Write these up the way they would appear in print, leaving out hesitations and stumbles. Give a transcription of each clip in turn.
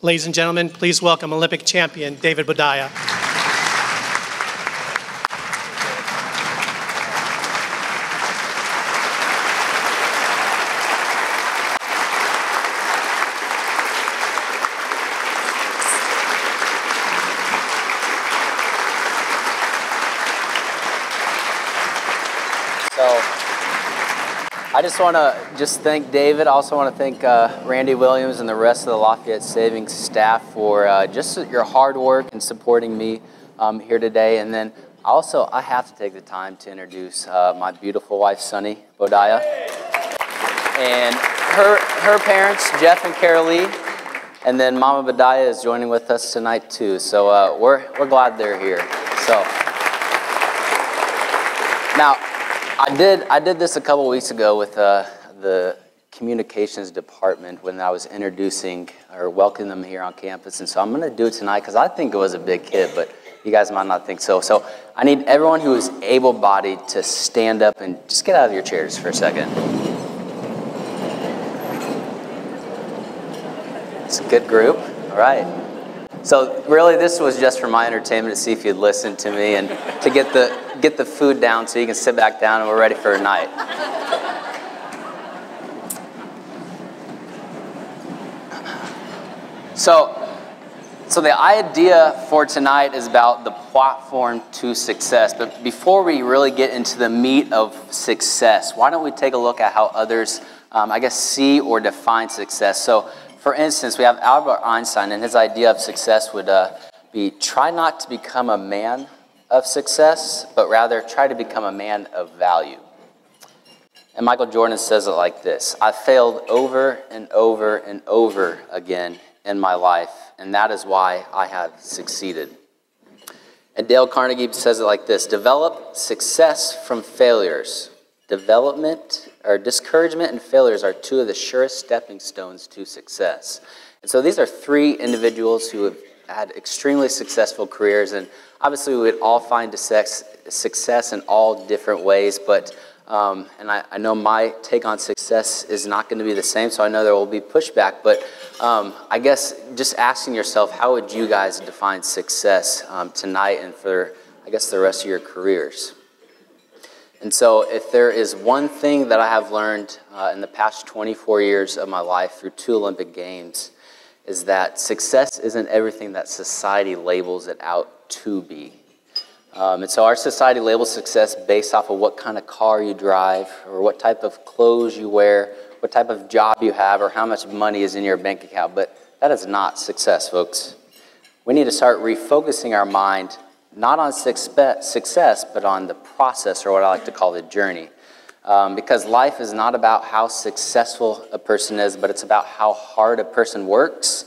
Ladies and gentlemen, please welcome Olympic champion David Boudia. I just want to thank David. I also want to thank Randy Williams and the rest of the Lafayette Savings staff for just your hard work and supporting me here today. And then also, I have to take the time to introduce my beautiful wife, Sunny Boudia, and her parents, Jeff and Carolee. And then Mama Boudia is joining with us tonight too. So we're glad they're here. So now, I did this a couple weeks ago with the communications department when I was introducing or welcoming them here on campus, and so I'm going to do it tonight because I think it was a big hit, but you guys might not think so. So I need everyone who is able-bodied to stand up and just get out of your chairs for a second. It's a good group. All right. So really, this was just for my entertainment to see if you'd listen to me and to get the food down so you can sit back down and we're ready for a night. So the idea for tonight is about the platform to success. But before we really get into the meat of success, why don't we take a look at how others, see or define success. So for instance, we have Albert Einstein, and his idea of success would be try not to become a man of success, but rather try to become a man of value. And Michael Jordan says it like this: I failed over and over and over again in my life, and that is why I have succeeded. And Dale Carnegie says it like this: develop success from failures. Discouragement and failures are two of the surest stepping stones to success. And so these are three individuals who have had extremely successful careers, and obviously we would all find success in all different ways, but I know my take on success is not going to be the same, so I know there will be pushback, but I guess just asking yourself, how would you guys define success tonight and for, the rest of your careers? And so if there is one thing that I have learned in the past 24 years of my life through 2 Olympic Games is that success isn't everything that society labels it out to be. And so our society labels success based off of what kind of car you drive or what type of clothes you wear, what type of job you have, or how much money is in your bank account. But that is not success, folks. We need to start refocusing our mind not on success, but on the process, or what I like to call the journey. Because life is not about how successful a person is, but it's about how hard a person works.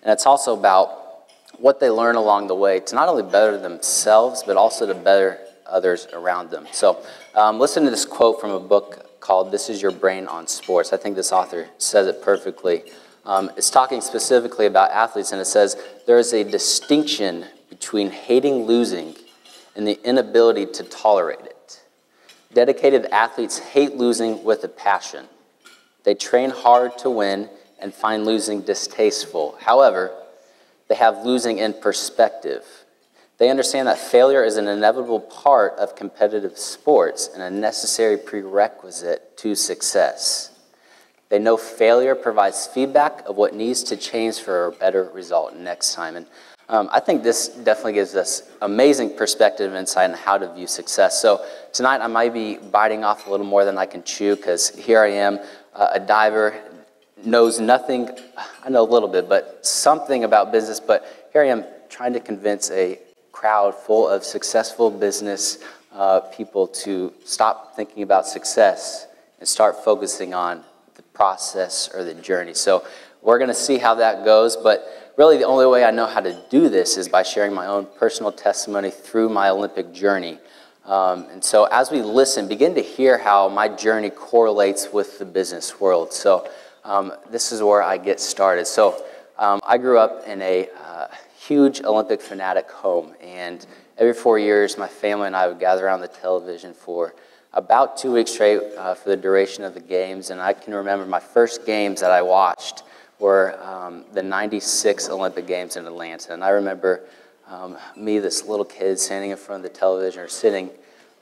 And it's also about what they learn along the way to not only better themselves, but also to better others around them. So listen to this quote from a book called This Is Your Brain on Sports. I think this author says it perfectly. It's talking specifically about athletes, and it says, there is a distinction between hating losing and the inability to tolerate it. Dedicated athletes hate losing with a passion. They train hard to win and find losing distasteful. However, they have losing in perspective. They understand that failure is an inevitable part of competitive sports and a necessary prerequisite to success. They know failure provides feedback of what needs to change for a better result next time. And I think this definitely gives us amazing perspective and insight on how to view success. So tonight I might be biting off a little more than I can chew, because here I am, a diver, knows nothing, I know a little bit, but something about business, but here I am trying to convince a crowd full of successful business people to stop thinking about success and start focusing on the process or the journey. So we're going to see how that goes, but really the only way I know how to do this is by sharing my own personal testimony through my Olympic journey. And so as we listen, begin to hear how my journey correlates with the business world. So this is where I get started. So I grew up in a huge Olympic fanatic home, and every 4 years my family and I would gather around the television for about 2 weeks straight for the duration of the games. And I can remember my first games that I watched were the '96 Olympic Games in Atlanta. And I remember me, this little kid, standing in front of the television or sitting,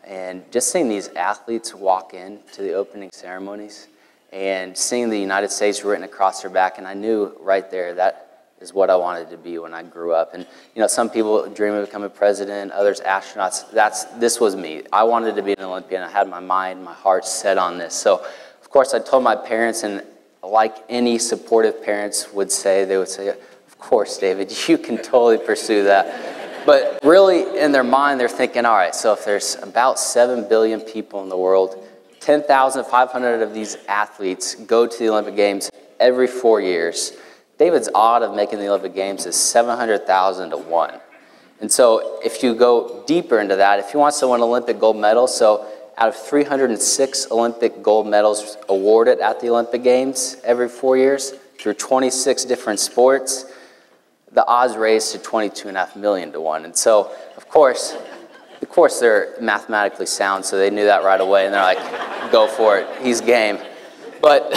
and just seeing these athletes walk in to the opening ceremonies and seeing the United States written across their back. And I knew right there that is what I wanted to be when I grew up. And you know, some people dream of becoming president, others astronauts. This was me. I wanted to be an Olympian. I had my mind, my heart set on this. So of course I told my parents, and like any supportive parents would say, they would say, of course, David, you can totally pursue that. But really in their mind, they're thinking, all right, so if there's about 7 billion people in the world, 10,500 of these athletes go to the Olympic Games every 4 years. David's odd of making the Olympic Games is 700,000 to 1. And so if you go deeper into that, if he wants to win Olympic gold medal, so out of 306 Olympic gold medals awarded at the Olympic Games every 4 years through 26 different sports, the odds raised to 22.5 million to 1. And so, of course, they're mathematically sound, so they knew that right away, and they're like, go for it, he's game. But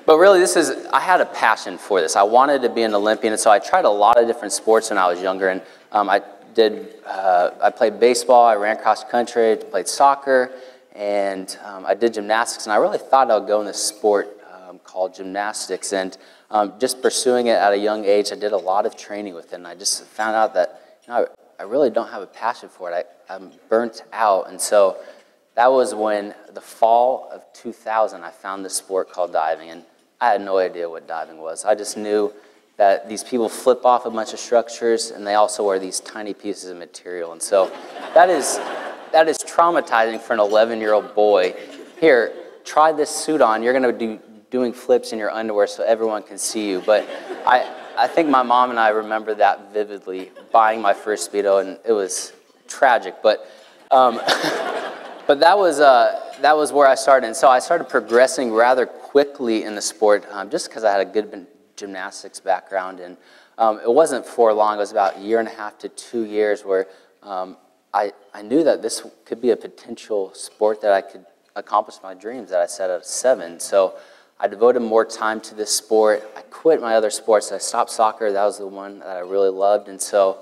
really, I had a passion for this. I wanted to be an Olympian, and so I tried a lot of different sports when I was younger. And I played baseball, I ran cross country, I played soccer, and I did gymnastics. And I really thought I would go in this sport called gymnastics. And just pursuing it at a young age, I did a lot of training with it. And I just found out that I really don't have a passion for it. I'm burnt out, and so that was when the fall of 2000, I found this sport called diving. And I had no idea what diving was. I just knew that these people flip off a bunch of structures, and they also wear these tiny pieces of material. And so that is traumatizing for an 11-year-old boy. Here, try this suit on. You're going to be doing flips in your underwear so everyone can see you. But I think my mom and I remember that vividly, buying my first Speedo, and it was tragic. But that was where I started. And so I started progressing rather quickly in the sport just because I had a good gymnastics background. And it wasn't for long. It was about 1.5 to 2 years where I knew that this could be a potential sport that I could accomplish my dreams that I set at 7. So I devoted more time to this sport. I quit my other sports. I stopped soccer. That was the one that I really loved. And so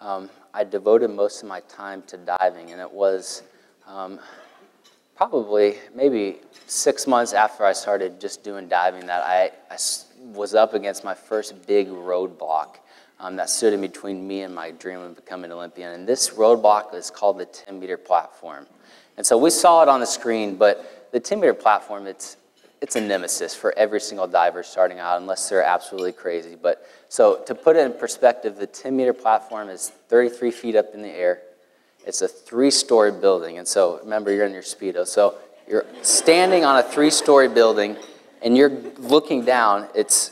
I devoted most of my time to diving. And it was probably maybe 6 months after I started just doing diving that I was up against my first big roadblock that stood in between me and my dream of becoming an Olympian. And this roadblock is called the 10-meter platform. And so we saw it on the screen, but the 10-meter platform, it's a nemesis for every single diver starting out, unless they're absolutely crazy. But so to put it in perspective, the 10-meter platform is 33 feet up in the air. It's a 3-story building. And so remember, you're in your Speedo. So you're standing on a 3-story building, and you're looking down. It's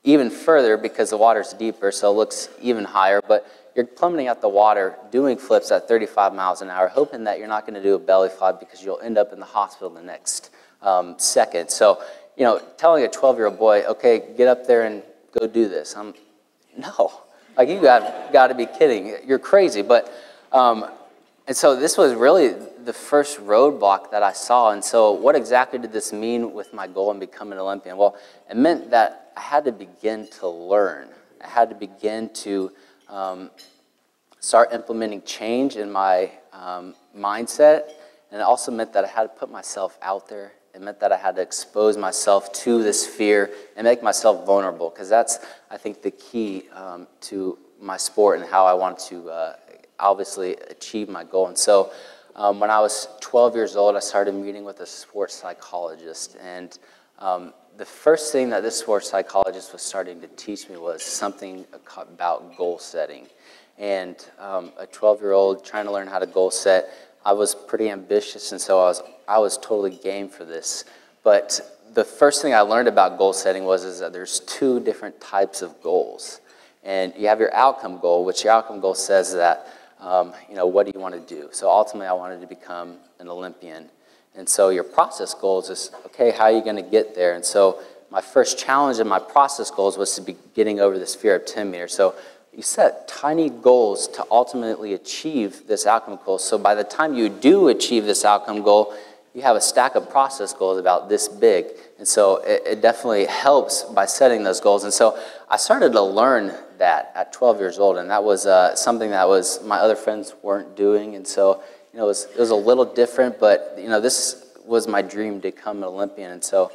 even further because the water's deeper, so it looks even higher. But you're plummeting out the water, doing flips at 35 miles an hour, hoping that you're not going to do a belly flop because you'll end up in the hospital the next second. So, you know, telling a 12-year-old boy, okay, get up there and go do this. No, like you got to be kidding. You're crazy. But, and so this was really the first roadblock that I saw. And so what exactly did this mean with my goal in becoming an Olympian? Well, it meant that I had to begin to learn. I had to begin to start implementing change in my mindset. And it also meant that I had to put myself out there. It meant that I had to expose myself to this fear and make myself vulnerable, because that's, I think, the key to my sport and how I want to obviously achieve my goal. And so when I was 12 years old, I started meeting with a sports psychologist. And the first thing that this sports psychologist was starting to teach me was something about goal setting. And a 12-year-old trying to learn how to goal set, I was pretty ambitious, and so I was totally game for this. But the first thing I learned about goal setting is that there's 2 different types of goals. And you have your outcome goal, which your outcome goal says that, you know, what do you want to do? So ultimately, I wanted to become an Olympian. And so your process goals is, okay, how are you going to get there? And so my first challenge in my process goals was to be getting over this fear of 10 meters. So you set tiny goals to ultimately achieve this outcome goal. So by the time you do achieve this outcome goal, you have a stack of process goals about this big. And so it definitely helps by setting those goals. And so I started to learn that at 12 years old, and that was something that was my other friends weren't doing. And so, it was a little different, but, this was my dream to become an Olympian. And so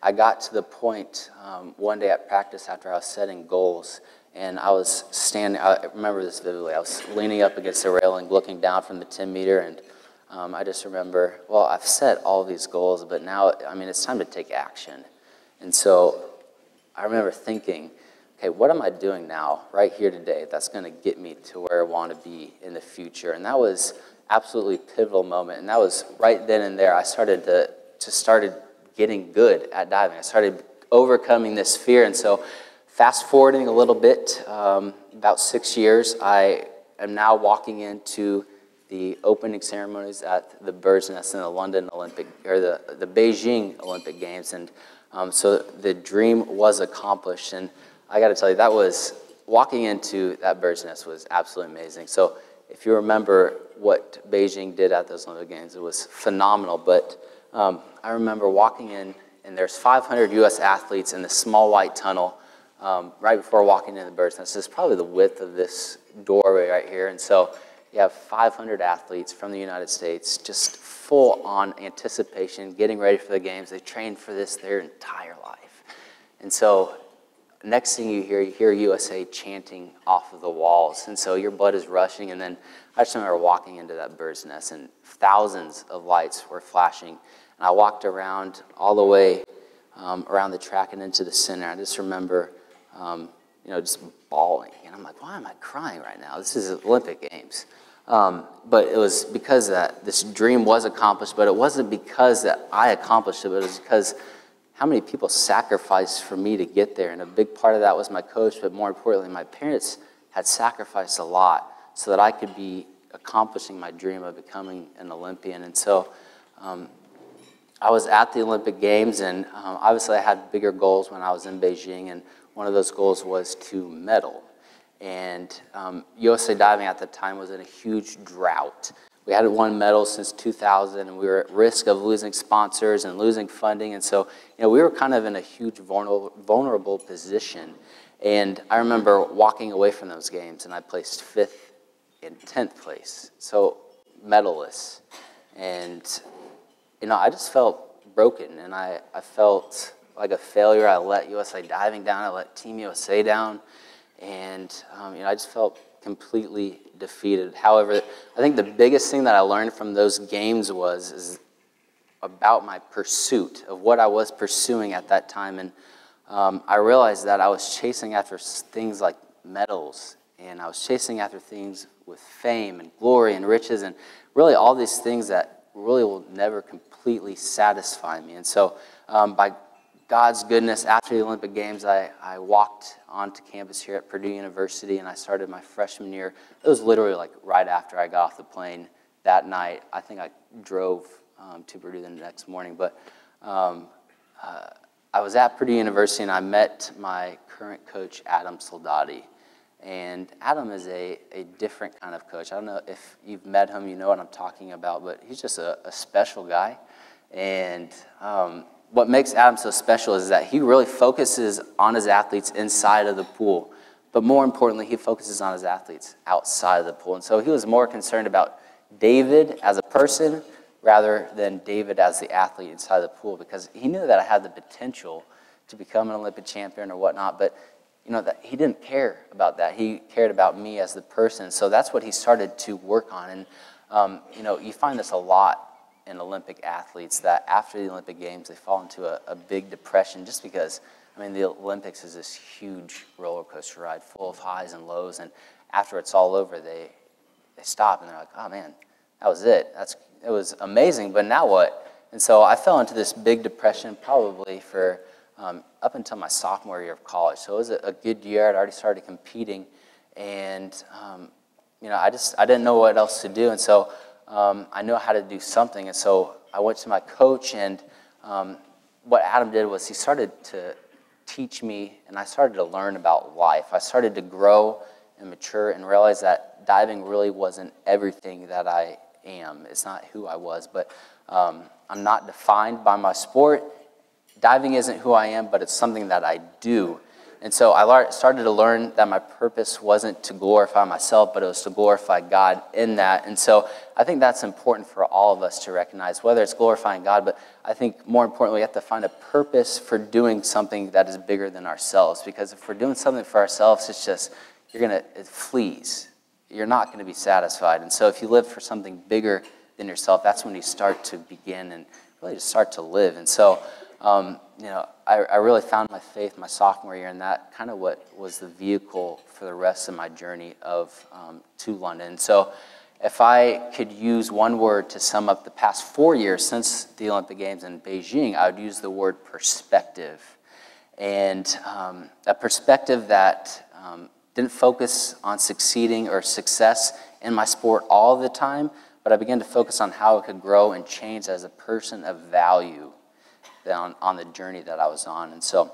I got to the point one day at practice after I was setting goals, and I was standing, I remember this vividly, I was leaning up against the railing, looking down from the 10-meter, and I just remember, well, I've set all these goals, but now, it's time to take action. And so I remember thinking, okay, what am I doing now, right here today, that's going to get me to where I want to be in the future? And that was absolutely pivotal moment. And that was right then and there. I started started getting good at diving. I started overcoming this fear. And so fast forwarding a little bit, about 6 years, I am now walking into the opening ceremonies at the Bird's Nest in the London Olympic, or the Beijing Olympic Games. And so the dream was accomplished. And I got to tell you, that was, walking into that Bird's Nest was absolutely amazing. So if you remember what Beijing did at those Olympic Games, it was phenomenal. But I remember walking in, and there's 500 U.S. athletes in the small white tunnel right before walking into the Bird's Nest. It's probably the width of this doorway right here. And so you have 500 athletes from the United States, just full on anticipation, getting ready for the games. They trained for this their entire life. And so next thing you hear USA chanting off of the walls. And so your blood is rushing. And then I just remember walking into that Bird's Nest, and thousands of lights were flashing. And I walked around all the way around the track and into the center. I just remember, just bawling. And I'm like, why am I crying right now? This is Olympic Games. But it was because that this dream was accomplished, but it wasn't because that I accomplished it, but it was because how many people sacrificed for me to get there. And a big part of that was my coach, but more importantly, my parents had sacrificed a lot so that I could be accomplishing my dream of becoming an Olympian. And so I was at the Olympic Games, and obviously I had bigger goals when I was in Beijing, and one of those goals was to medal. And USA Diving at the time was in a huge drought. We hadn't won medals since 2000, and we were at risk of losing sponsors and losing funding. And so, we were kind of in a huge vulnerable position. And I remember walking away from those games, and I placed 5th and 10th place, so medalists. And, I just felt broken, and I felt like a failure. I let USA Diving down. I let Team USA down. And, I just felt completely defeated. However, I think the biggest thing that I learned from those games is about my pursuit of what I was pursuing at that time. And I realized that I was chasing after things like medals, and I was chasing after things with fame and glory and riches, and really all these things that really will never completely satisfy me. And so by God's goodness, after the Olympic Games, I walked onto campus here at Purdue University, and I started my freshman year. It was literally like right after I got off the plane that night. I think I drove to Purdue the next morning, but I was at Purdue University, and I met my current coach, Adam Soldati. And Adam is a different kind of coach. I don't know if you've met him, you know what I'm talking about, but he's just a special guy. And what makes Adam so special is that he really focuses on his athletes inside of the pool. But more importantly, he focuses on his athletes outside of the pool. And so he was more concerned about David as a person rather than David as the athlete inside the pool, because he knew that I had the potential to become an Olympic champion or whatnot, but that he didn't care about that. He cared about me as the person. So that's what he started to work on. And, you find this a lot in Olympic athletes, that after the Olympic Games, they fall into a big depression just because, the Olympics is this huge roller coaster ride full of highs and lows. And after it's all over, they stop and they're like, oh man, that was it. It was amazing, but now what? And so I fell into this big depression probably for up until my sophomore year of college. So it was a good year. I'd already started competing, and I didn't know what else to do. And so I knew how to do something. And so I went to my coach, and what Adam did was he started to teach me, and I started to learn about life. I started to grow and mature and realize that diving really wasn't everything that I am. It's not who I was, but I'm not defined by my sport. Diving isn't who I am, but it's something that I do. And so I started to learn that my purpose wasn't to glorify myself, but it was to glorify God in that. And so I think that's important for all of us to recognize, whether it's glorifying God, but I think more importantly, we have to find a purpose for doing something that is bigger than ourselves. Because if we're doing something for ourselves, it's just, it flees. You're not going to be satisfied. And so if you live for something bigger than yourself, that's when you start to begin and really just start to live. And so, I really found my faith my sophomore year, and that kind of what was the vehicle for the rest of my journey to London. So if I could use one word to sum up the past 4 years since the Olympic Games in Beijing, I would use the word perspective. And a perspective that didn't focus on succeeding or success in my sport all the time, but I began to focus on how I could grow and change as a person of value on the journey that I was on. And so,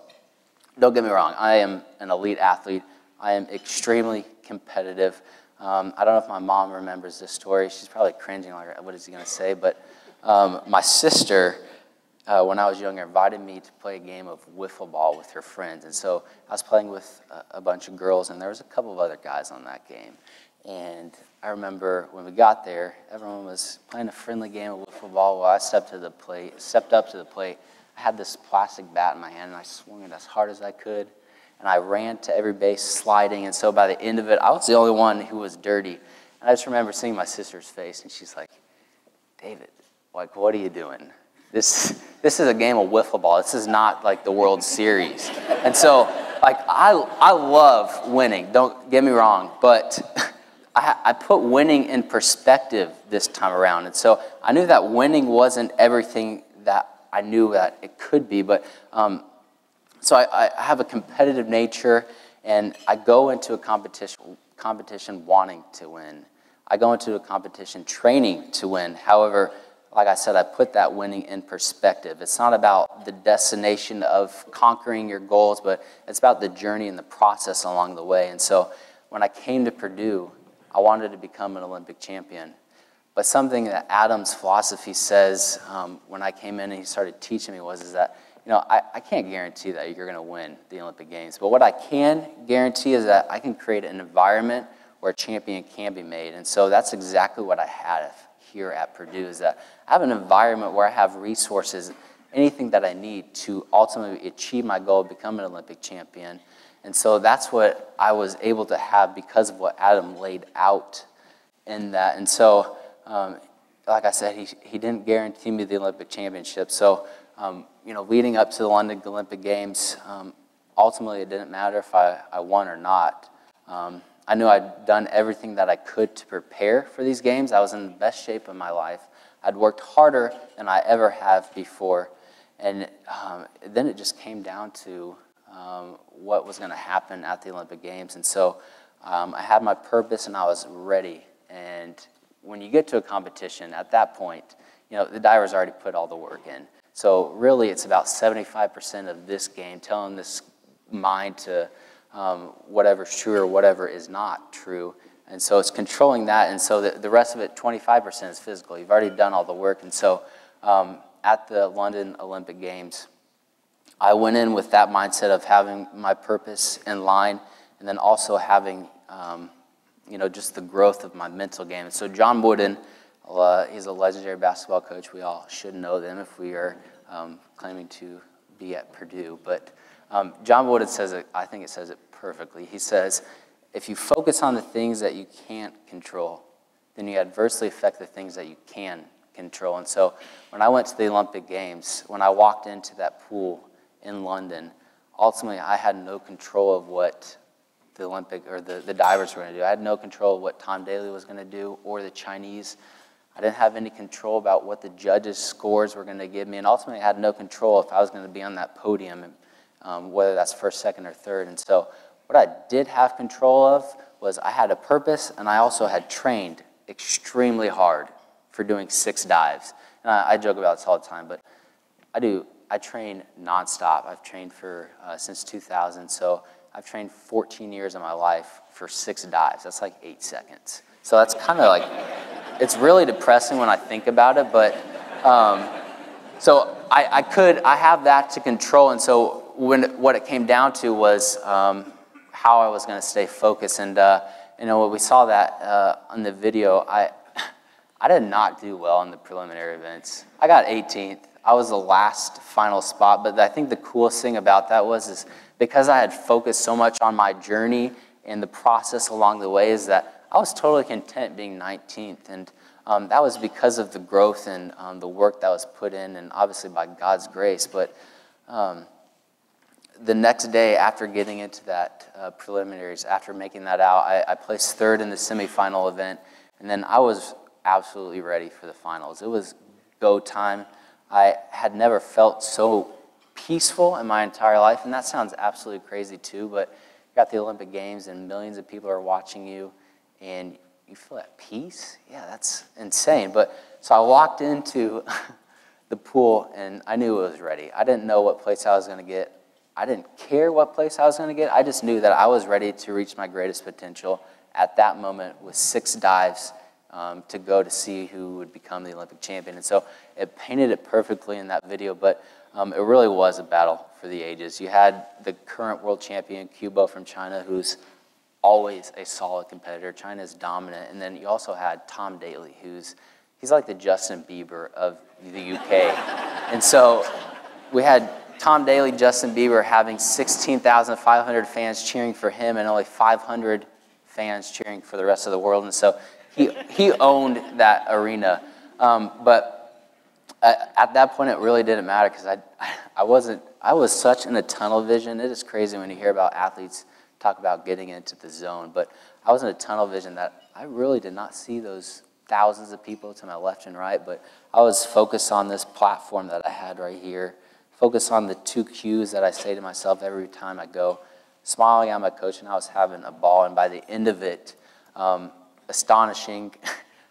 don't get me wrong, I am an elite athlete. I am extremely competitive. I don't know if my mom remembers this story. She's probably cringing, like, what is he going to say? But my sister, when I was younger, invited me to play a game of wiffle ball with her friends. And so I was playing with a bunch of girls, and there was a couple of other guys on that game. And I remember when we got there, everyone was playing a friendly game of wiffle ball while I stepped up to the plate. I had this plastic bat in my hand, and I swung it as hard as I could. And I ran to every base sliding, and so by the end of it, I was the only one who was dirty. And I just remember seeing my sister's face, and she's like, David, like, what are you doing? This is a game of wiffle ball. This is not like the World Series. And so, like, I love winning, don't get me wrong, but I put winning in perspective this time around. And so I knew that winning wasn't everything that I knew that it could be, but so I have a competitive nature, and I go into a competition wanting to win. I go into a competition training to win. However, like I said, I put that winning in perspective. It's not about the destination of conquering your goals, but it's about the journey and the process along the way. And so when I came to Purdue, I wanted to become an Olympic champion. But something that Adam's philosophy says when I came in and he started teaching me is that, I can't guarantee that you're going to win the Olympic Games. But what I can guarantee is that I can create an environment where a champion can be made. And so that's exactly what I had here at Purdue, is that I have an environment where I have resources, anything that I need to ultimately achieve my goal of becoming an Olympic champion. And so that's what I was able to have because of what Adam laid out in that. And so, like I said, he didn't guarantee me the Olympic championship. So, leading up to the London Olympic Games, ultimately it didn't matter if I won or not. I knew I'd done everything that I could to prepare for these games. I was in the best shape of my life. I'd worked harder than I ever have before. And then it just came down to what was going to happen at the Olympic Games. And so I had my purpose and I was ready. And when you get to a competition, at that point, the diver's already put all the work in. So really it's about 75% of this game, telling this mind to whatever's true or whatever is not true. And so it's controlling that. And so the rest of it, 25% is physical. You've already done all the work. And so at the London Olympic Games, I went in with that mindset of having my purpose in line and then also having, just the growth of my mental game. And so John Wooden, he's a legendary basketball coach. We all should know them if we are claiming to be at Purdue. But John Wooden says it, I think it says it perfectly. He says, if you focus on the things that you can't control, then you adversely affect the things that you can control. And so when I went to the Olympic Games, when I walked into that pool in London, ultimately I had no control of what the Olympic or the divers were going to do. I had no control of what Tom Daley was going to do or the Chinese. I didn't have any control about what the judges' scores were going to give me, and ultimately I had no control if I was going to be on that podium, and whether that's first, second, or third. And so what I did have control of was I had a purpose, and I also had trained extremely hard for doing 6 dives. And I joke about this all the time, but I train nonstop. I've trained for since 2000, so I've trained 14 years of my life for 6 dives. That's like 8 seconds. So that's kind of like, it's really depressing when I think about it, but So I have that to control, and so what it came down to was how I was going to stay focused, and when we saw that on the video, I did not do well in the preliminary events. I got 18th. I was the last final spot, but I think the coolest thing about that is because I had focused so much on my journey and the process along the way, is that I was totally content being 19th, and that was because of the growth and the work that was put in, and obviously by God's grace. But the next day, after getting into that preliminaries, after making that out, I placed third in the semifinal event, and then I was absolutely ready for the finals. It was go time. I had never felt so peaceful in my entire life, and that sounds absolutely crazy too, but you got the Olympic Games and millions of people are watching you, and you feel at peace? Yeah, that's insane. But so I walked into the pool, and I knew it was ready. I didn't know what place I was going to get. I didn't care what place I was going to get. I just knew that I was ready to reach my greatest potential at that moment with 6 dives to go to see who would become the Olympic champion. And so it painted it perfectly in that video, but it really was a battle for the ages. You had the current world champion, Cubo from China, who's always a solid competitor. China is dominant. And then you also had Tom Daley, he's like the Justin Bieber of the UK. And so we had Tom Daley, Justin Bieber having 16,500 fans cheering for him and only 500 fans cheering for the rest of the world. And so he owned that arena. But at that point, it really didn't matter because I was such in a tunnel vision. It is crazy when you hear about athletes talk about getting into the zone. But I was in a tunnel vision that I really did not see those thousands of people to my left and right. But I was focused on this platform that I had right here. Focus on the 2 cues that I say to myself every time I go, smiling at my coach, and I was having a ball. And by the end of it, astonishing,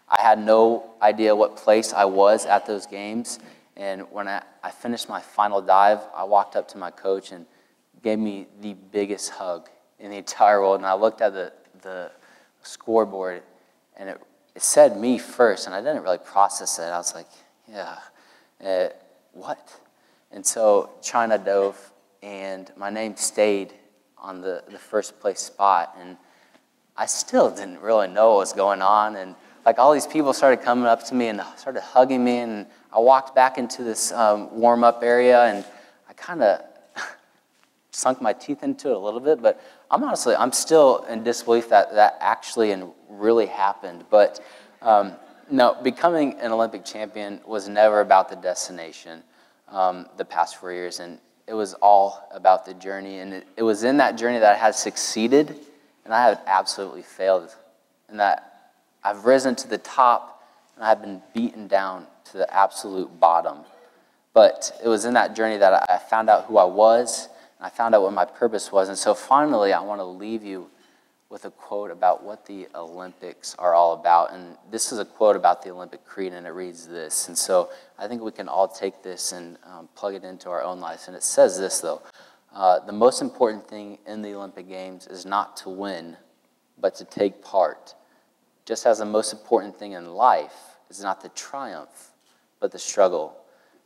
I had no idea what place I was at those games. And when I finished my final dive, I walked up to my coach and gave me the biggest hug in the entire world. And I looked at the scoreboard, and it said me first, and I didn't really process it. I was like, yeah, what? And so China dove, and my name stayed on the first place spot, and I still didn't really know what was going on, and like all these people started coming up to me and started hugging me, and I walked back into this warm-up area, and I kind of sunk my teeth into it a little bit, but I'm still in disbelief that actually and really happened. But no, becoming an Olympic champion was never about the destination the past 4 years, and it was all about the journey, and it was in that journey that I had succeeded and I had absolutely failed, and that I've risen to the top and I've been beaten down to the absolute bottom. But it was in that journey that I found out who I was, and I found out what my purpose was. And so finally, I want to leave you with a quote about what the Olympics are all about. And this is a quote about the Olympic Creed, and it reads this. And so I think we can all take this and plug it into our own lives. And it says this, though. The most important thing in the Olympic Games is not to win, but to take part. Just as the most important thing in life is not the triumph, but the struggle.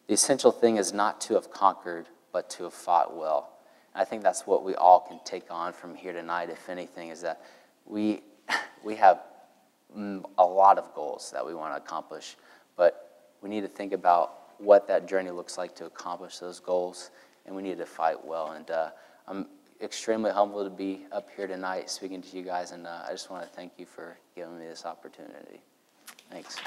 The essential thing is not to have conquered, but to have fought well. And I think that's what we all can take on from here tonight, if anything, is that we have a lot of goals that we want to accomplish, but we need to think about what that journey looks like to accomplish those goals, and we need to fight well. And I'm extremely humbled to be up here tonight speaking to you guys, and I just want to thank you for giving me this opportunity. Thanks.